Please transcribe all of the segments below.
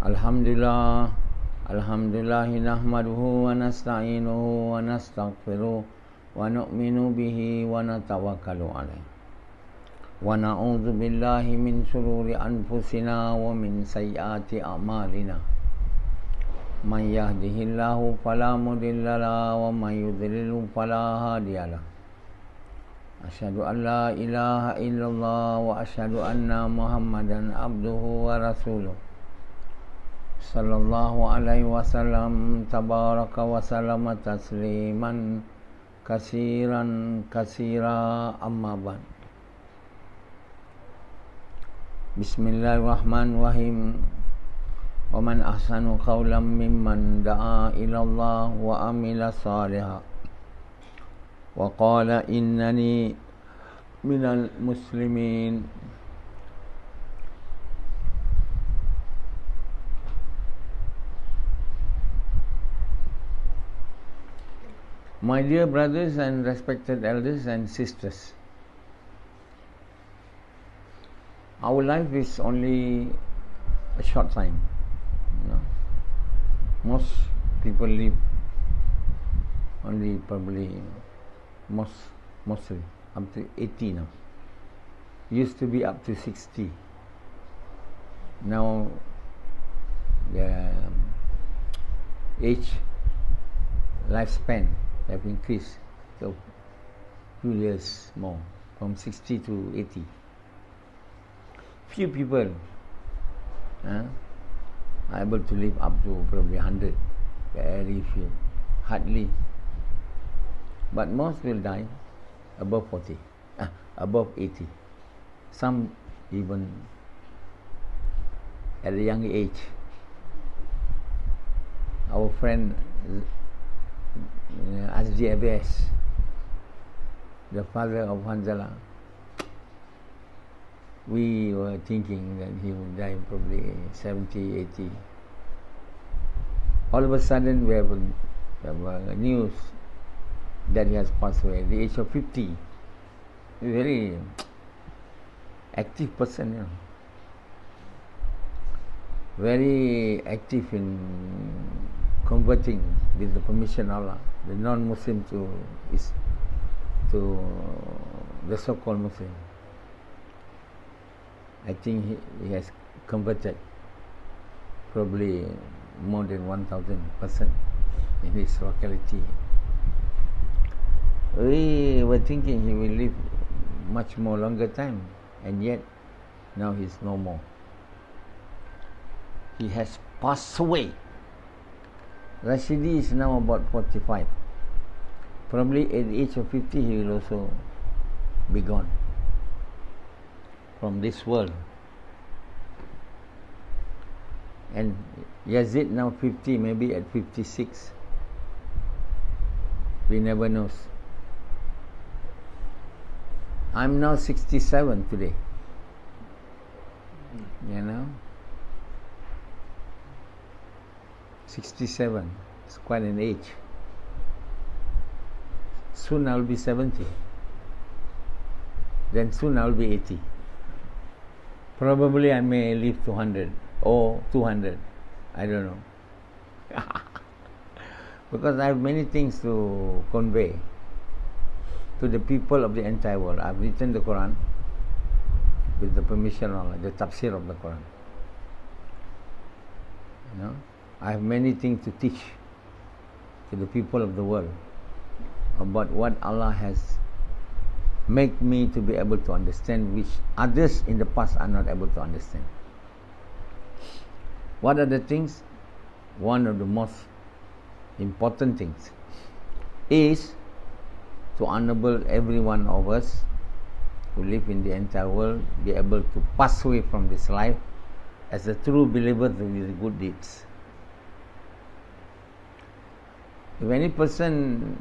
Alhamdulillah, Alhamdulillahi nahmaduhu wa nasta'inuhu wa nastaghfiruh wa nu'minu bihi wa natawakkalu alaih. Wa na'udzu billahi min shururi anfusina wa min sayyiati a'malina. Man yahdihillahu fala mudilla lahu wa man yudlilhu fala hadiya lahu. Asyhadu an la ilaha illallah wa asyhadu anna Muhammadan abduhu wa rasuluh. Sallallahu alaihi wasallam tabaraka wa sallama tasliman kasiran kasira amma ba'd. Bismillahirrahmanirrahim. Wa man ahsanu qawlan mimman da'a ila Allah wa amila salihan wa qala innani minal muslimin. My dear brothers and respected elders and sisters, our life is only a short time. Most people live only probably mostly up to 80 now. Used to be up to 60. Now the lifespan have increased so few years more, from 60 to 80. Few people are able to live up to probably 100. Very few, hardly. But most will die above 40, above 80. Some even at a young age. Our friend Asdi Abes, the father of Hanzala, we were thinking that he would die probably 70, 80. All of a sudden we have a news that he has passed away at the age of 50. A very active person, very active in converting with the permission of Allah, the non-Muslim to the so-called Muslim. I think he has converted probably more than 1,000% in his locality. We were thinking he will live much more longer time, and yet now he's no more. He has passed away. Rashidi is now about 45. Probably at the age of 50 he will also be gone from this world. And Yazid now 50, maybe at 56. We never knows. I'm now 67 today. You know? 67. It's quite an age. Soon I'll be 70. Then soon I'll be 80. Probably I may live to 100 or 200. I don't know. Because I have many things to convey to the people of the entire world. I've written the Quran with the permission of Allah, the tafseer of the Quran. You know, I have many things to teach to the people of the world about what Allah has made me to be able to understand, which others in the past are not able to understand. What are the things? One of the most important things is to enable every one of us who live in the entire world be able to pass away from this life as a true believer with good deeds. If any person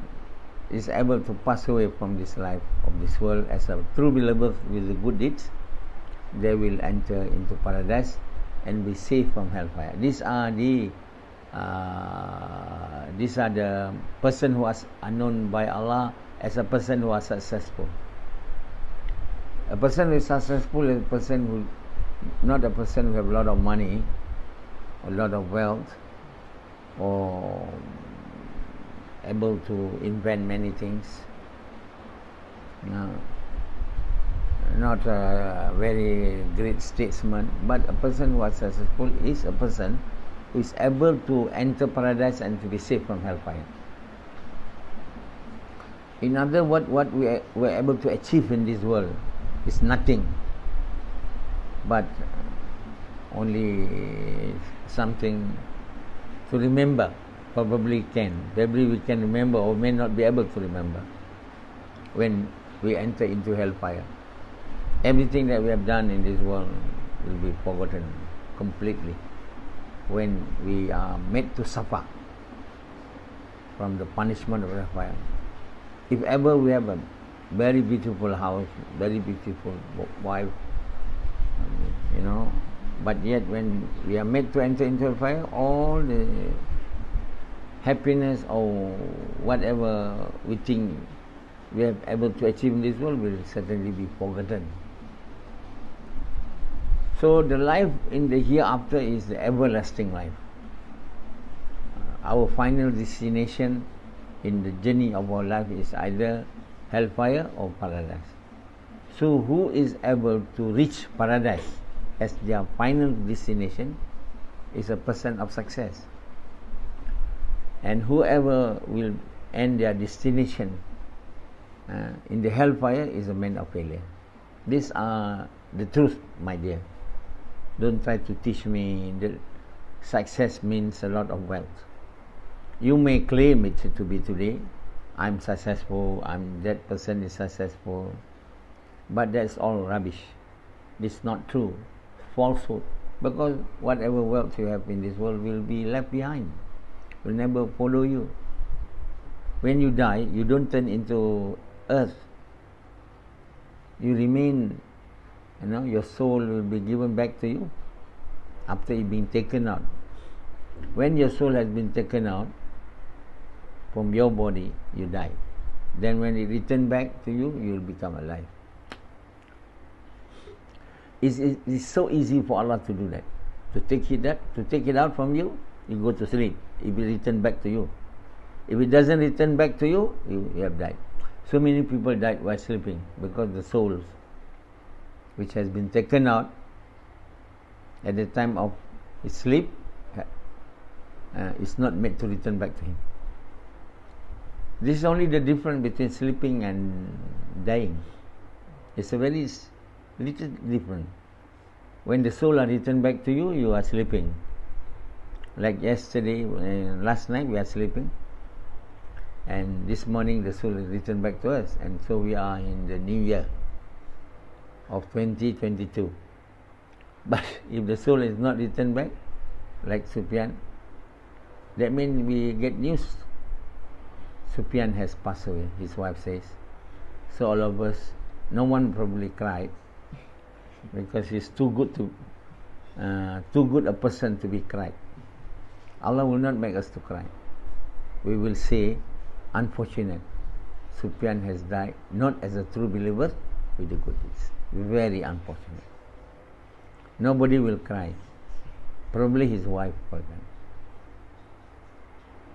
is able to pass away from this life of this world as a true believer with the good deeds, they will enter into paradise and be saved from hellfire. These are the person who are known by Allah as a person who are successful. A person who is successful is a person who, not a person who have a lot of money, a lot of wealth, or able to invent many things. Not a very great statesman, but a person who is successful is a person who is able to enter paradise and to be saved from hellfire. In other words, what we were able to achieve in this world is nothing, but only something to remember. Probably we can remember, or may not be able to remember when we enter into hellfire. Everything that we have done in this world will be forgotten completely when we are made to suffer from the punishment of hellfire. If ever we have a very beautiful house, very beautiful wife, but yet when we are made to enter into hellfire, all the happiness or whatever we think we have able to achieve in this world will certainly be forgotten. So the life in the hereafter is the everlasting life. Our final destination in the journey of our life is either hellfire or paradise. So who is able to reach paradise as their final destination is a person of success. And whoever will end their destination in the hellfire is a man of failure. These are the truth, my dear. Don't try to teach me that success means a lot of wealth. You may claim it to be today. I'm successful, that person is successful. But that's all rubbish. It's not true. Falsehood. Because whatever wealth you have in this world will be left behind. Will never follow you. When you die, you don't turn into earth. You remain, your soul will be given back to you after it being taken out. When your soul has been taken out from your body, you die. Then when it returns back to you, you will become alive. It's so easy for Allah to do that. To take it out from you, you go to sleep. It will return back to you. If it doesn't return back to you, you have died. So many people died while sleeping because the souls which has been taken out at the time of his sleep is not made to return back to him. This is only the difference between sleeping and dying. It's a very little different. When the soul are returned back to you, you are sleeping. Like yesterday, last night we are sleeping, and this morning the soul is returned back to us, and so we are in the new year of 2022. But if the soul is not returned back, like Sufyan, that means we get news. Sufyan has passed away, his wife says. So all of us, no one probably cried because he's too good a person to be cried. Allah will not make us to cry. We will say, unfortunate, Sufyan has died not as a true believer with the good deeds. Very unfortunate. Nobody will cry. Probably his wife for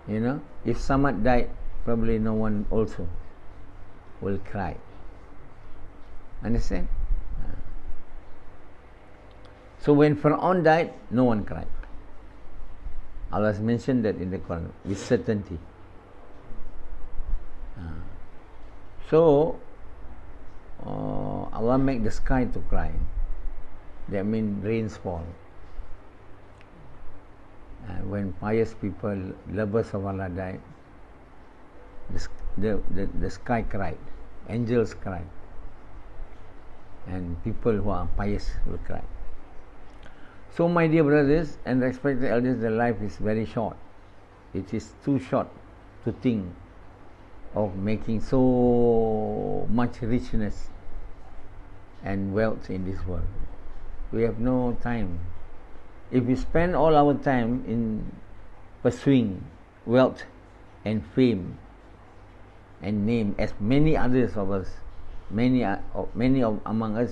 them. If Samad died, probably no one also will cry. Understand? So when Pharaoh died, no one cried. Allah has mentioned that in the Quran with certainty. So Allah make the sky to cry. That means rains fall. When pious people, lovers of Allah died, the sky cried, angels cried, and people who are pious will cry. So my dear brothers and respected elders, the life is very short. It is too short to think of making so much richness and wealth in this world. We have no time. If we spend all our time in pursuing wealth and fame and name, as many others of us, many of among us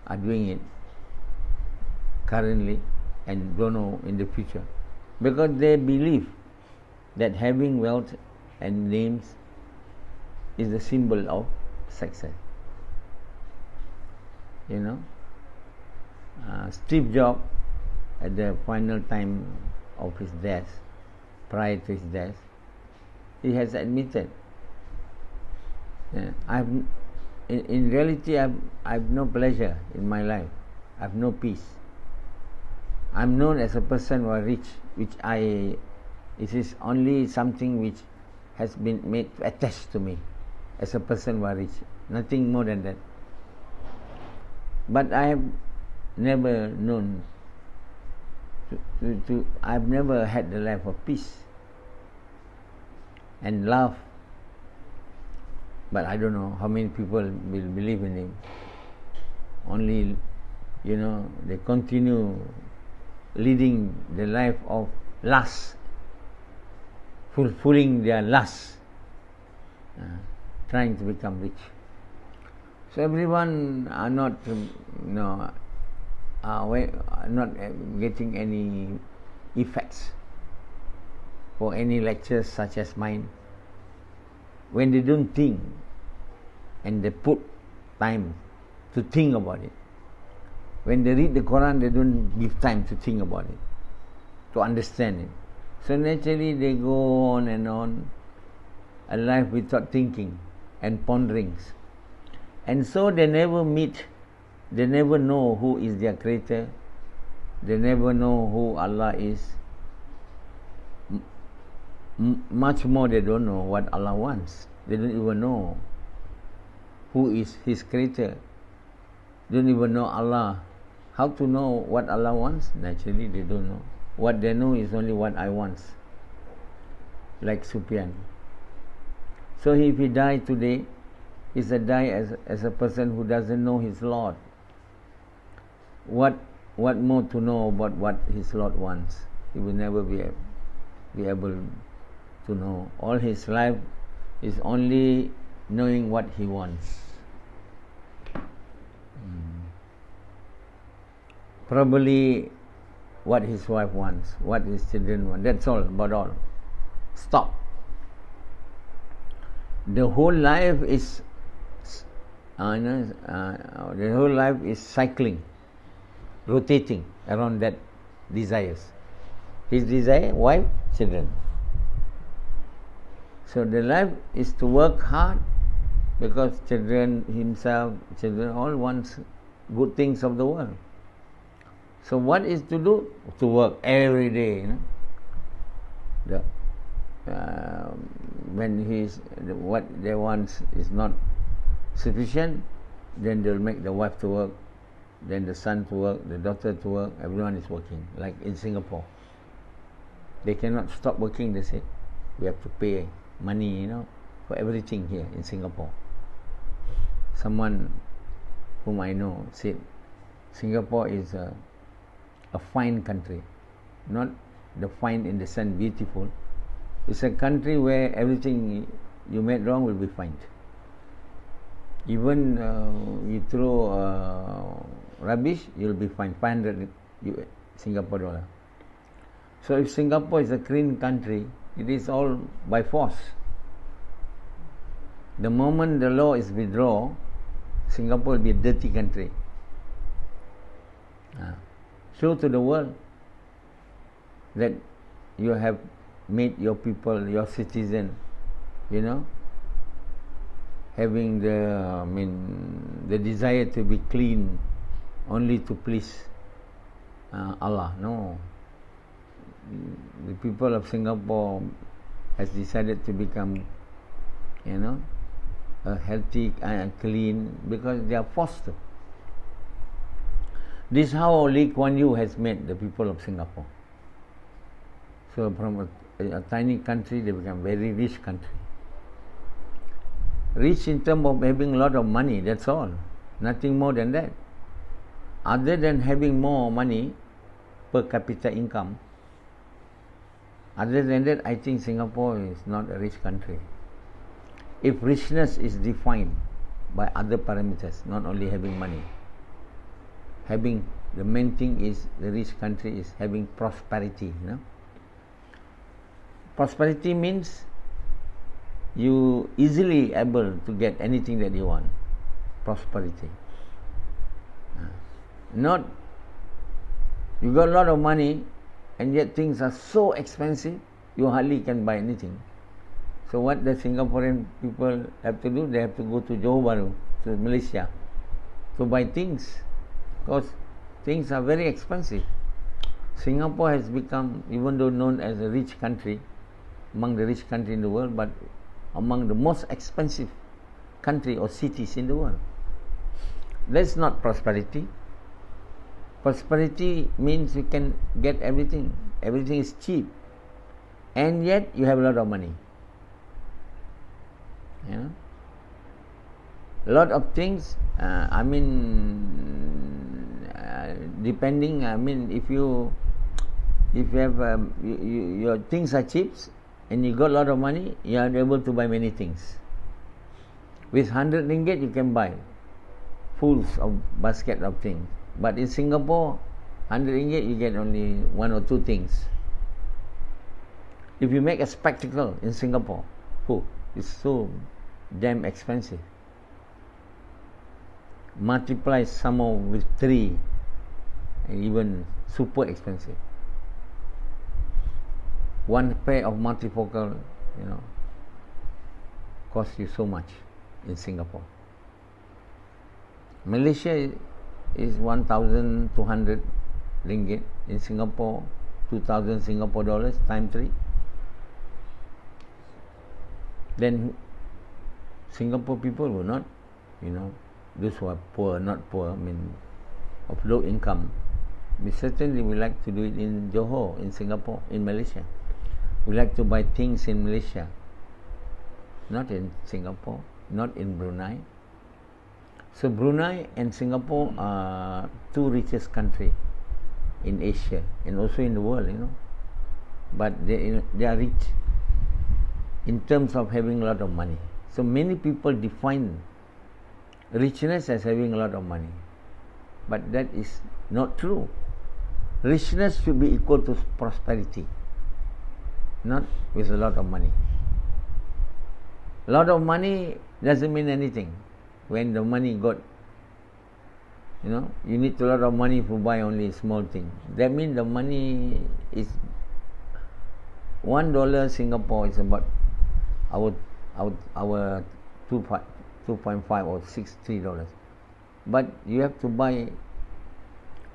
are doing it currently, and don't know in the future, because they believe that having wealth and names is the symbol of success. Steve Jobs, at the final time of his death, prior to his death, he has admitted, in reality, I've no pleasure in my life. I've no peace. I'm known as a person who is rich, it is only something which has been made attached to me as a person who is rich. Nothing more than that. But I have never known I've never had the life of peace and love. But I don't know how many people will believe in him. Only, they continue leading the life of lust, fulfilling their lust, trying to become rich. So everyone are not, not getting any effects for any lectures such as mine, when they don't think and they put time to think about it. When they read the Quran, they don't give time to think about it, to understand it. So naturally they go on and on, a life without thinking and ponderings. And so they never meet, they never know who is their creator, they never know who Allah is. Much more they don't know what Allah wants. They don't even know who is his creator. They don't even know Allah. How to know what Allah wants? Naturally they don't know. What they know is only what I want, like Sufyan. So if he died today, he's a die as a person who doesn't know his Lord. What more to know about what his Lord wants? He will never be able to know. All his life is only knowing what he wants. Probably what his wife wants, what his children want. That's all, about all. Stop. The whole life is cycling, rotating around that desires. His desire, wife, children. So the life is to work hard, because children all want good things of the world. So what is to do? To work every day. When what they want is not sufficient, then they'll make the wife to work, then the son to work, the daughter to work. Everyone is working, like in Singapore. They cannot stop working. They say we have to pay money, for everything here in Singapore. Someone whom I know said Singapore is a fine country, not the fine in the sense beautiful. It's a country where everything you made wrong will be fined. Even you throw rubbish, you'll be fined 500 Singapore dollar. So if Singapore is a clean country, it is all by force. The moment the law is withdrawn, Singapore will be a dirty country. Show to the world that you have made your people, your citizen, having the desire to be clean only to please Allah. No. The people of Singapore has decided to become, healthy and clean because they are forced to. This is how Lee Kuan Yew has made the people of Singapore. So from a tiny country, they become a very rich country. Rich in terms of having a lot of money, that's all. Nothing more than that. Other than having more money per capita income, other than that, I think Singapore is not a rich country. If richness is defined by other parameters, not only having money. having, the main thing is the rich country is having prosperity. Prosperity means you easily able to get anything that you want. Prosperity. Not you got a lot of money and yet things are so expensive you hardly can buy anything. So what the Singaporean people have to do? They have to go to Johor Bahru, to Malaysia, to buy things, because things are very expensive. Singapore has become, even though known as a rich country, among the rich countries in the world, but among the most expensive country or cities in the world. That's not prosperity. Prosperity means you can get everything. Everything is cheap, and yet you have a lot of money. A lot of things. Depending. If you have your things are cheap, and you got a lot of money, you are able to buy many things. With 100 ringgit, you can buy fulls of basket of things. But in Singapore, 100 ringgit, you get only one or two things. If you make a spectacle in Singapore, it's so damn expensive. Multiply some more with 3, and even super expensive. One pair of multifocal, costs you so much in Singapore. Malaysia is 1,200 ringgit. In Singapore, 2,000 Singapore dollars times 3. Then Singapore people will not, those who are poor, not poor, of low income, we certainly would like to do it in Johor, in Singapore, in Malaysia. We like to buy things in Malaysia, not in Singapore, not in Brunei. So Brunei and Singapore are two richest countries in Asia and also in the world, but they are rich in terms of having a lot of money. So many people define richness as having a lot of money, but that is not true. Richness should be equal to prosperity, not with a lot of money. A lot of money doesn't mean anything. When the money got, you need a lot of money to buy only a small thing. That means the money is $1 Singapore is about our 2.5 or $3. But you have to buy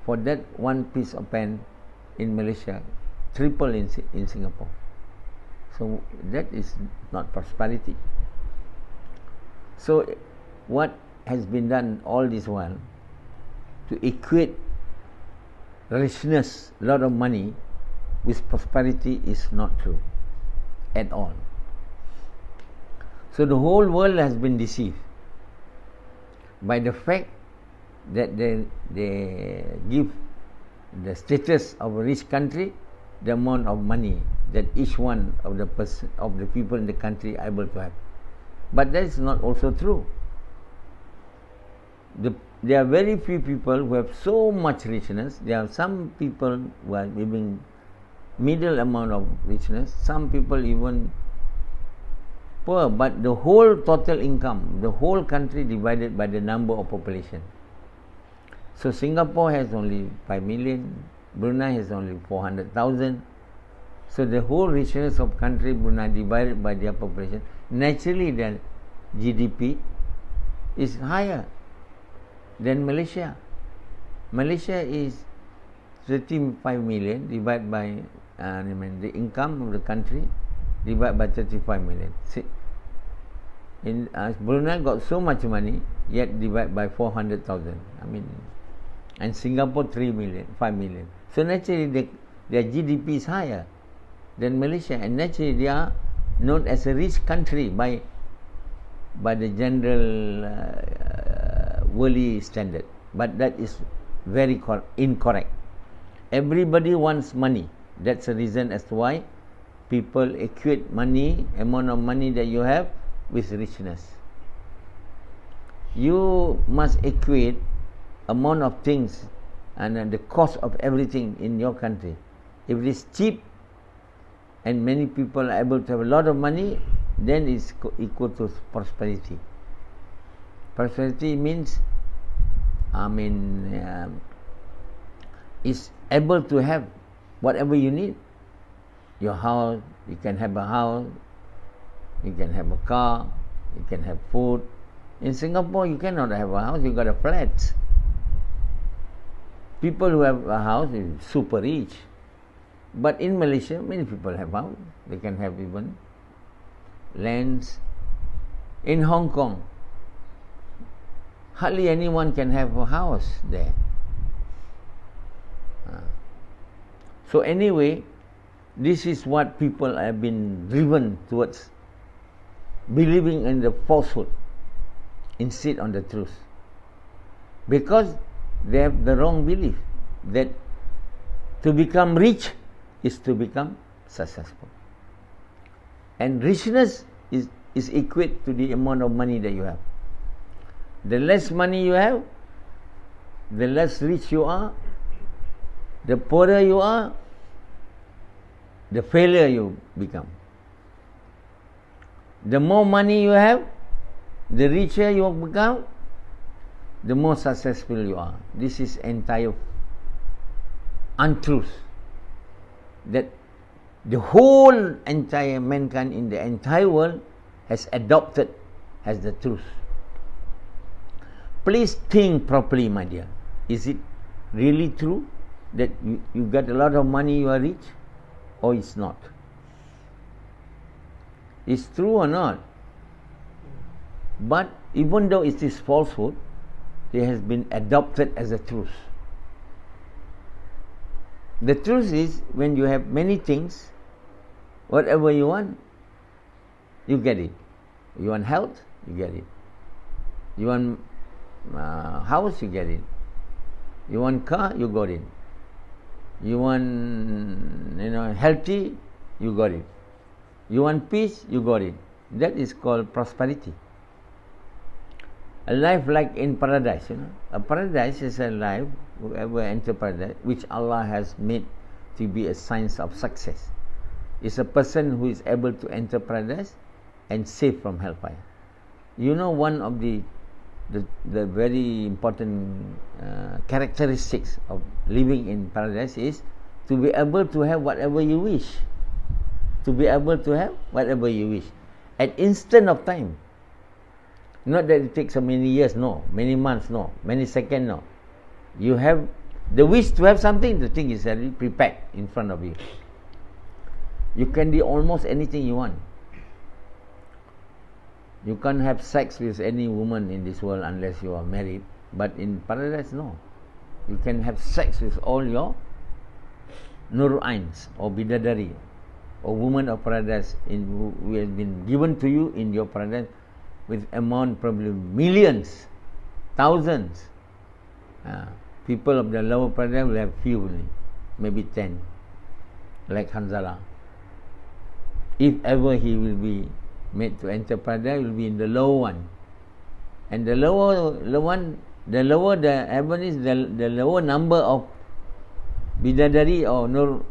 for that one piece of pen in Malaysia, triple in Singapore. So that is not prosperity. So what has been done all this while to equate richness, a lot of money, with prosperity is not true at all. So the whole world has been deceived by the fact that they give the status of a rich country the amount of money that each one of the people in the country are able to have. But that is not also true. There are very few people who have so much richness. There are some people who are living middle amount of richness. Some people even poor. But the whole total income, the whole country divided by the number of population. So Singapore has only 5 million. Brunei has only 400,000. So the whole richness of country Brunei divided by their population, naturally their GDP is higher than Malaysia. Malaysia is 35 million divided by the income of the country divided by 35 million. Brunei got so much money, yet divided by 400,000. And Singapore 5 million. So naturally their GDP is higher than Malaysia, and naturally they are known as a rich country by the general worldly standard. But that is very incorrect. Everybody wants money. That's the reason as to why people equate money, amount of money that you have, with richness. You must equate amount of things and the cost of everything in your country. If it is cheap and many people are able to have a lot of money, then it's equal to prosperity. Prosperity means, is able to have whatever you need. Your house, you can have a house, you can have a car, you can have food. In Singapore, you cannot have a house, you got a flat. People who have a house is super rich. But in Malaysia, many people have house. They can have even lands. In Hong Kong, hardly anyone can have a house there. So anyway, this is what people have been driven towards, believing in the falsehood instead on the truth, because they have the wrong belief that to become rich is to become successful, and richness is equate to the amount of money that you have. The less money you have, the less rich you are, the poorer you are, the failure you become. The more money you have, the richer you become, the more successful you are. This is entire untruth that the whole entire mankind in the entire world has adopted as the truth. Please think properly, my dear. Is it really true that you got a lot of money, you are rich, or it's not? It's true or not? But even though it is falsehood, it has been adopted as a truth. The truth is, when you have many things, whatever you want, you get it. You want health, you get it. You want house, you get it. You want car, you got it. You want healthy, you got it. You want peace, you got it. That is called prosperity. A life like in paradise, A paradise is a life, whoever enter paradise, which Allah has made to be a sign of success. It's a person who is able to enter paradise and save from hellfire. One of the very important characteristics of living in paradise is to be able to have whatever you wish. To be able to have whatever you wish at instant of time. Not that it takes so many years, no. Many months, no. Many seconds, no. You have the wish to have something, the thing is already prepared in front of you. You can do almost anything you want. You can't have sex with any woman in this world unless you are married. But in paradise, no. You can have sex with all your Nur Ains or Bidadari or woman of paradise who has been given to you in your paradise, with amount probably millions, thousands. People of the lower paradise will have few only, maybe 10, like Hanzala. If ever he will be made to enter paradise, will be in the lower one. And the lower the heaven is, the lower number of Bidadari or Nur,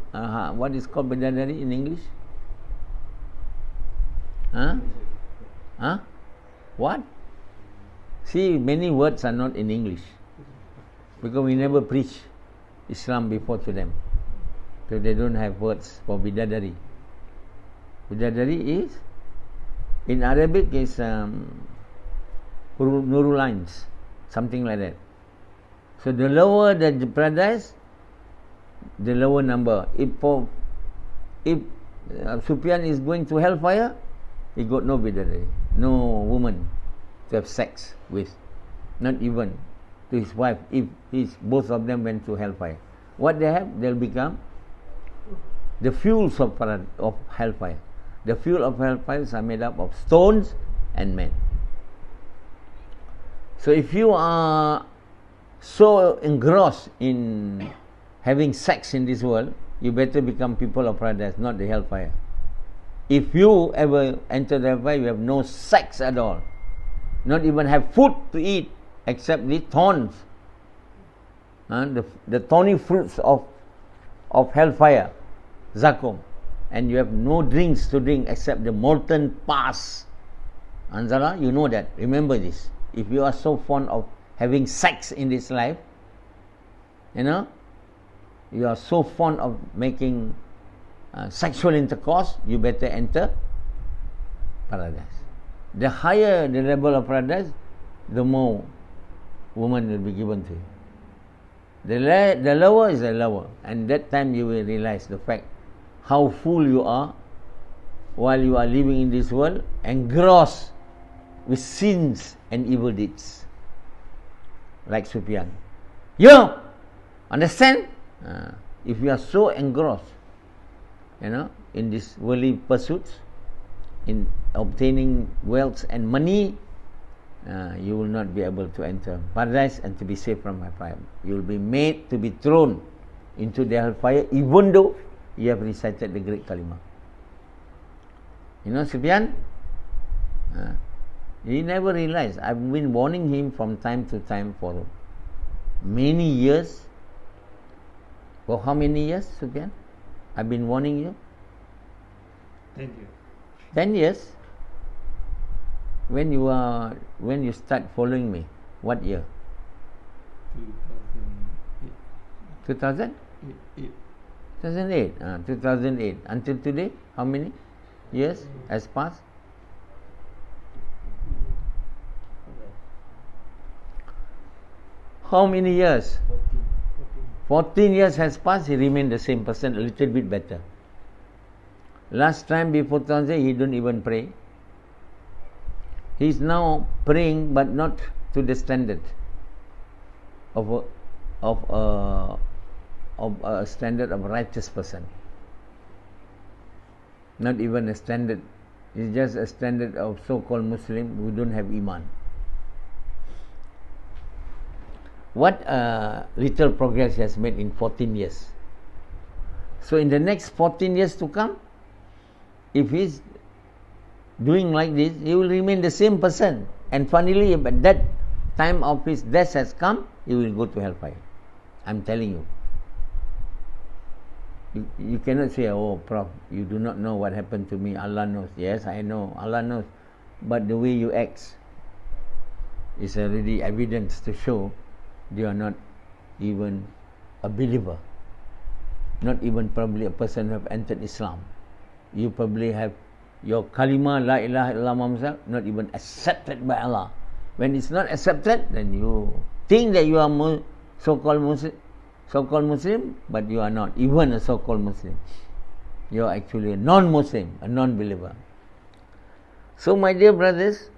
what is called Bidadari in English? What? See, many words are not in English because we never preach Islam before to them, so they don't have words for Bidadari. Bidadari is, in Arabic, is Nurul lines, something like that. So the lower the paradise, the lower number. If Sufyan is going to hellfire, he got no bidadari, no woman to have sex with, not even to his wife. If both of them went to hellfire, what they have, they'll become the fuels of hellfire. The fuel of hellfire are made up of stones and men. So if you are so engrossed in having sex in this world, you better become people of paradise, not the hellfire. If you ever enter the hellfire, you have no sex at all, not even have food to eat except the thorns the thorny fruits of hellfire, zakum, and you have no drinks to drink except the molten pus. Anzala, you know that. Remember this. If you are so fond of having sex in this life, you are so fond of making sexual intercourse, you better enter paradise. The higher the level of paradise, the more woman will be given to you. The lower is the lower, and that time you will realize the fact how full you are while you are living in this world, engrossed with sins and evil deeds. Like Sufyan. You understand? If you are so engrossed, in these worldly pursuits, in obtaining wealth and money, you will not be able to enter paradise and to be saved from hellfire. You will be made to be thrown into the hellfire, even though you have recited the great kalima. Sufyan, he never realized. I've been warning him from time to time for many years. For how many years, Sufyan? I've been warning you. 10 years. 10 years. When you start following me, what year? 2008. 2008. 2008. Until today, how many years has passed? How many years? 14 years has passed. He remained the same person, a little bit better. Last time before 2000, he don't even pray. He is now praying, but not to the standard of a standard of a righteous person. Not even a standard. It's just a standard of so-called Muslim who don't have iman. What little progress he has made in 14 years. So in the next 14 years to come, if he's doing like this, he will remain the same person. And finally, at that time of his death has come, he will go to hellfire. I'm telling you. You cannot say, oh, Prof, you do not know what happened to me. Allah knows. Yes, I know. Allah knows. But the way you act is already evidence to show you are not even a believer. Not even probably a person who have entered Islam. You probably have your kalima, la ilaha illallah, not even accepted by Allah. When it's not accepted, then you think that you are so-called Muslim, but you are not even a so-called Muslim. You are actually a non-Muslim, a non-believer. So, my dear brothers,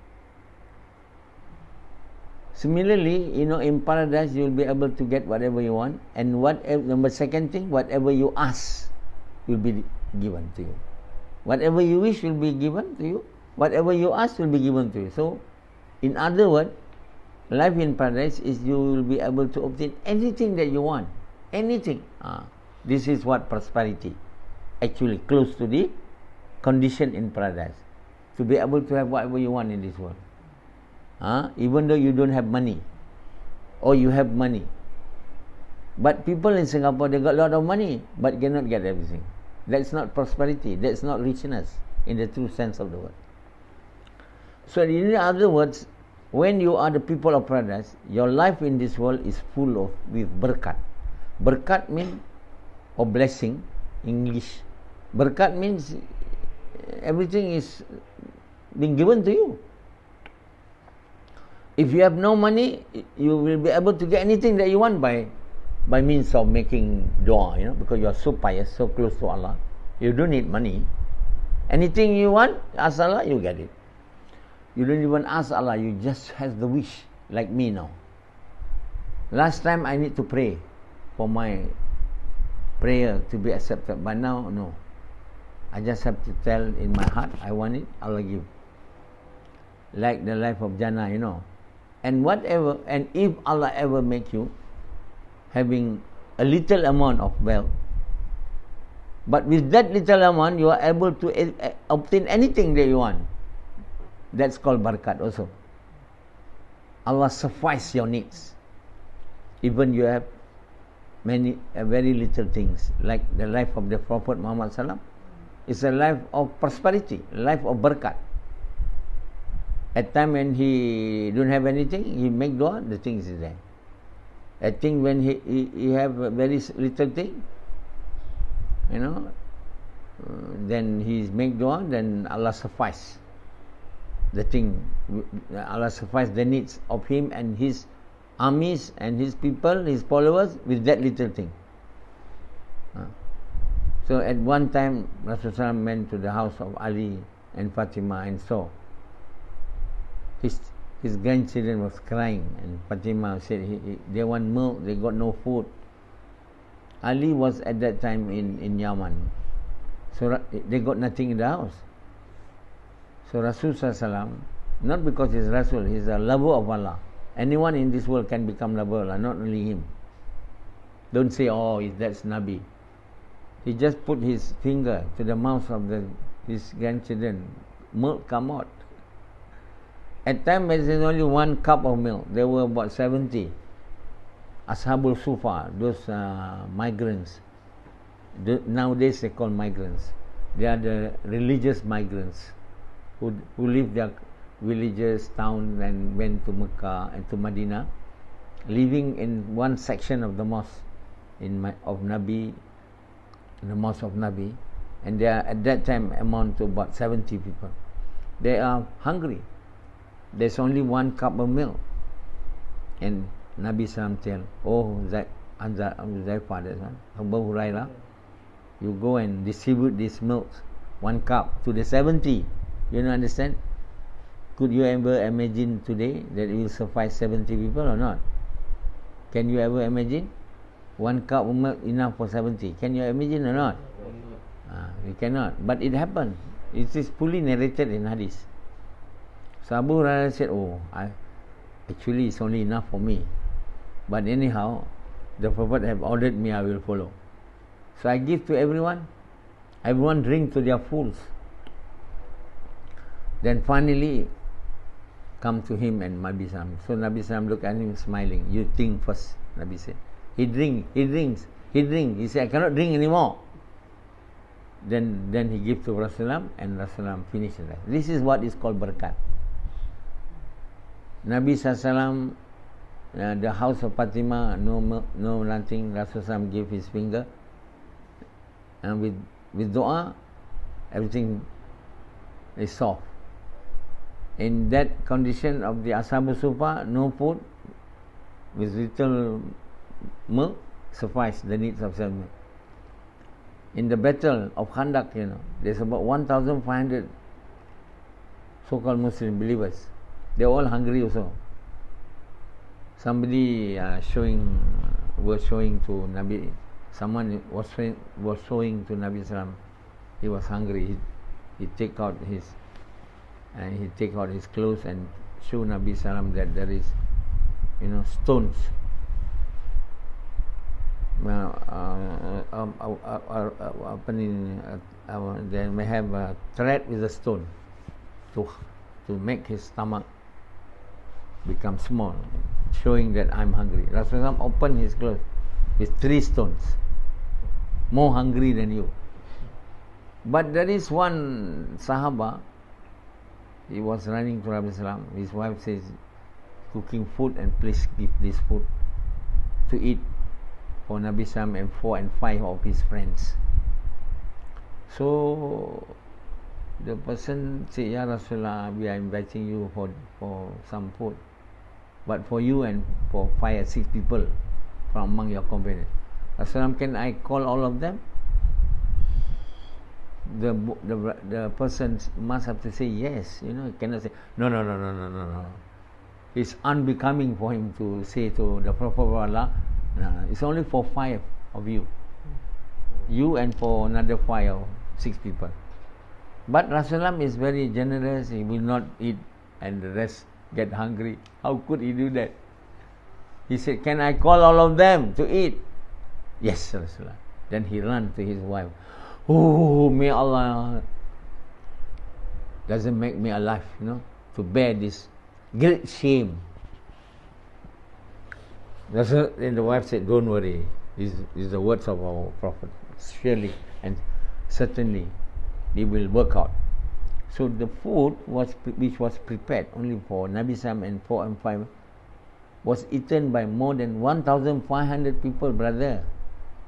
similarly, in paradise you will be able to get whatever you want, and number second thing, whatever you ask will be given to you. Whatever you wish will be given to you. Whatever you ask will be given to you. So, in other words, life in paradise is you will be able to obtain anything that you want. Anything. This is what prosperity, actually close to the condition in paradise. To be able to have whatever you want in this world. Even though you don't have money, or you have money. But people in Singapore, they got a lot of money, but cannot get everything. That's not prosperity. That's not richness in the true sense of the word. So in other words, when you are the people of paradise, your life in this world is full with berkat. Berkat means or blessing, English. Berkat means everything is being given to you. If you have no money, you will be able to get anything that you want by means of making dua, because you are so pious, so close to Allah. You don't need money. Anything you want, ask Allah, you get it. You don't even ask Allah, you just have the wish, like me now. Last time I need to pray for my prayer to be accepted, but now, no. I just have to tell in my heart, I want it, Allah give. Like the life of Jannah, And if Allah ever make you having a little amount of wealth, but with that little amount you are able to obtain anything that you want, that's called barakat also. Allah suffice your needs. Even you have very little things, like the life of the Prophet Muhammad Sallam. It's a life of prosperity, life of barakat. At time when he don't have anything, he make dua, the things is there. At thing when he have a very little thing, then he make dua, then Allah suffice the thing. Allah suffice the needs of him and his armies and his people, his followers, with that little thing. So at one time, Rasulullah went to the house of Ali and Fatima and saw his grandchildren was crying, and Fatima said they want milk, they got no food. Ali was at that time in Yaman, so they got nothing in the house. So Rasulullah, not because he's Rasul, he's a lover of Allah. Anyone in this world can become lover of Allah, not only him. Don't say, that's Nabi. He just put his finger to the mouth of his grandchildren. Milk come out. At time when there's only 1 cup of milk, there were about 70 Ashabul Sufa, those migrants. Nowadays they call migrants. They are the religious migrants who leave their villages, town, and went to Mecca and to Medina, living in one section of the mosque of Nabi, the mosque of Nabi, and they are at that time amount to about 70 people. They are hungry. There's only 1 cup of milk, and Nabi Sallam tell, Zaifa, that's one, Abu Hurairah, you go and distribute this milk, 1 cup, to the 70. You don't understand? Could you ever imagine today that it will suffice 70 people or not? Can you ever imagine? 1 cup of milk enough for 70. Can you imagine or not? You cannot. But it happened. It is fully narrated in Hadith. So Abu Hurairah said, actually it's only enough for me. But anyhow, the Prophet have ordered me, I will follow. So I give to everyone. Everyone drink to their fulls. Then finally come to him and Nabi Sallam. So Nabi Sallam look at him smiling. You think first, Nabi said. He drinks. He said, I cannot drink anymore. Then he give to Rasulullah, and Rasulullah finished it. This is what is called barakat. Nabi Sallam, the house of Fatima, no nothing. Rasulullah gave his finger, and with dua, everything is soft. In that condition of the Ashabu Sufa, no food, with little milk, suffice the needs of self. In the battle of Khandaq, there's about 1,500 so-called Muslim believers. They're all hungry also. Somebody was showing to Nabi. Someone was showing to Nabi Sallam. He was hungry. He take out his clothes and show Nabi Sallam that there is, stones. They may have a thread with a stone to make his stomach become small, showing that I'm hungry. Rasulullah opened his clothes with 3 stones, more hungry than you. But there is one Sahaba, he was running to Rasulullah. His wife says, cooking food, and please give this food to eat for Nabi Sallam and 4 and 5 of his friends. So the person said, Ya Rasulullah, we are inviting you for some food, but for you and for 5 or 6 people from among your companions. Rasulullah, can I call all of them? The person must have to say yes. Cannot say no. It's unbecoming for him to say to the Prophet of Allah, it's only for 5 of you and for another 5 or 6 people. But Rasulullah is very generous. He will not eat and the rest get hungry. How could he do that? He said, can I call all of them to eat? Yes, Rasulullah. Then he ran to his wife. May Allah doesn't make me alive, to bear this great shame. Then the wife said, don't worry, is the words of our Prophet. Surely and certainly they will work out. So the food which was prepared only for Nabi Sam and 4 and 5 was eaten by more than 1,500 people, brother.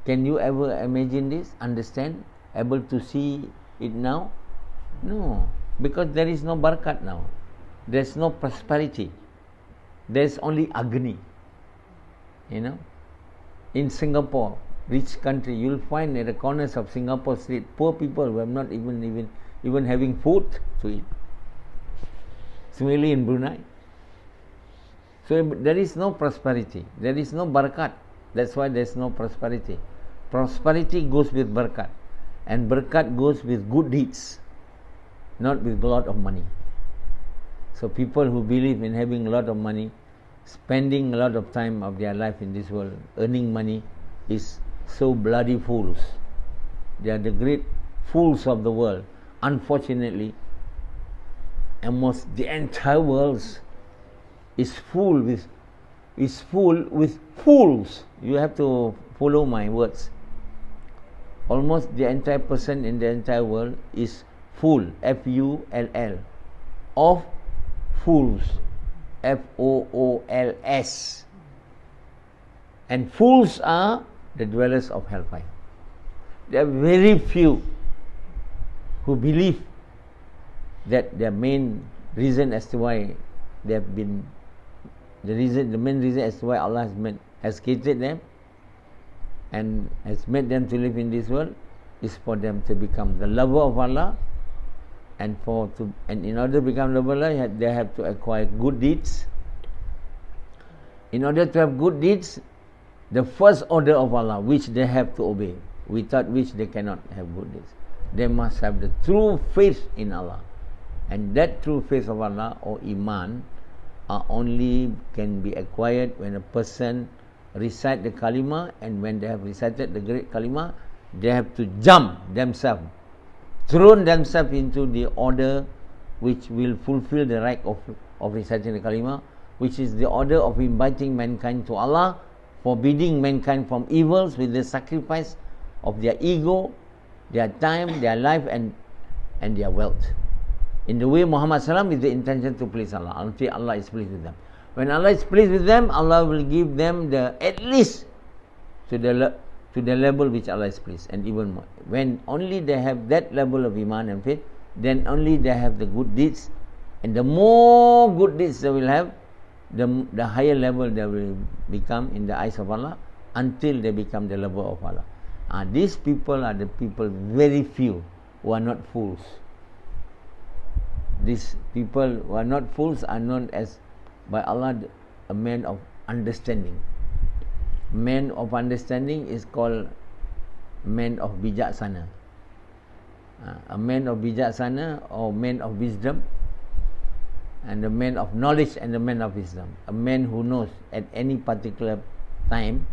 Can you ever imagine this? Understand? Able to see it now? No, because there is no barakat now. There's no prosperity. There's only agni. In Singapore, rich country, you'll find at the corners of Singapore street poor people who are not even having food to eat. Similarly in Brunei. So there is no prosperity. There is no barakat. That's why there's no prosperity. Prosperity goes with barakat. And barakat goes with good deeds, not with a lot of money. So people who believe in having a lot of money, spending a lot of time of their life in this world, earning money, is so bloody fools. They are the great fools of the world. Unfortunately, almost the entire world is full with fools. You have to follow my words. Almost the entire person in the entire world is fool, F-U-L-L, of fools, F-O-O-L-S. And fools are the dwellers of hellfire. There are very few who believe that the main reason as to why they have been the main reason as to why Allah has created them and has made them to live in this world is for them to become the lover of Allah, and in order to become lover of Allah, they have to acquire good deeds. In order to have good deeds, the first order of Allah which they have to obey, without which they cannot have good deeds, they must have the true faith in Allah. And that true faith of Allah or Iman only can be acquired when a person recite the kalima, and when they have recited the great kalima, they have to jump themselves, thrown themselves into the order which will fulfill the right of reciting the kalima, which is the order of inviting mankind to Allah, forbidding mankind from evils with the sacrifice of their ego, their time, their life, and their wealth. In the way Muhammad SAW, with the intention to please Allah, until Allah is pleased with them. When Allah is pleased with them, Allah will give them at least to the level which Allah is pleased, and even more. When only they have that level of iman and faith, then only they have the good deeds, and the more good deeds they will have, the higher level they will become in the eyes of Allah, until they become the lover of Allah. These people are the people, very few, who are not fools. These people who are not fools are known as by Allah a man of understanding. Man of understanding is called man of bijaksana. A man of bijaksana, or man of wisdom, and a man of knowledge, and a man of wisdom. A man who knows at any particular time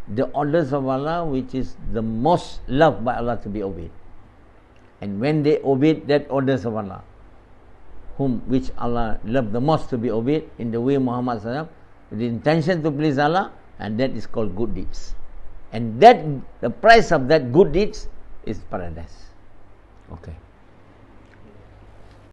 the orders of Allah, which is the most loved by Allah to be obeyed. And when they obeyed that orders of Allah, which Allah loved the most to be obeyed, in the way Muhammad SAW, with the intention to please Allah, and that is called good deeds. And that the price of that good deeds is paradise. Okay.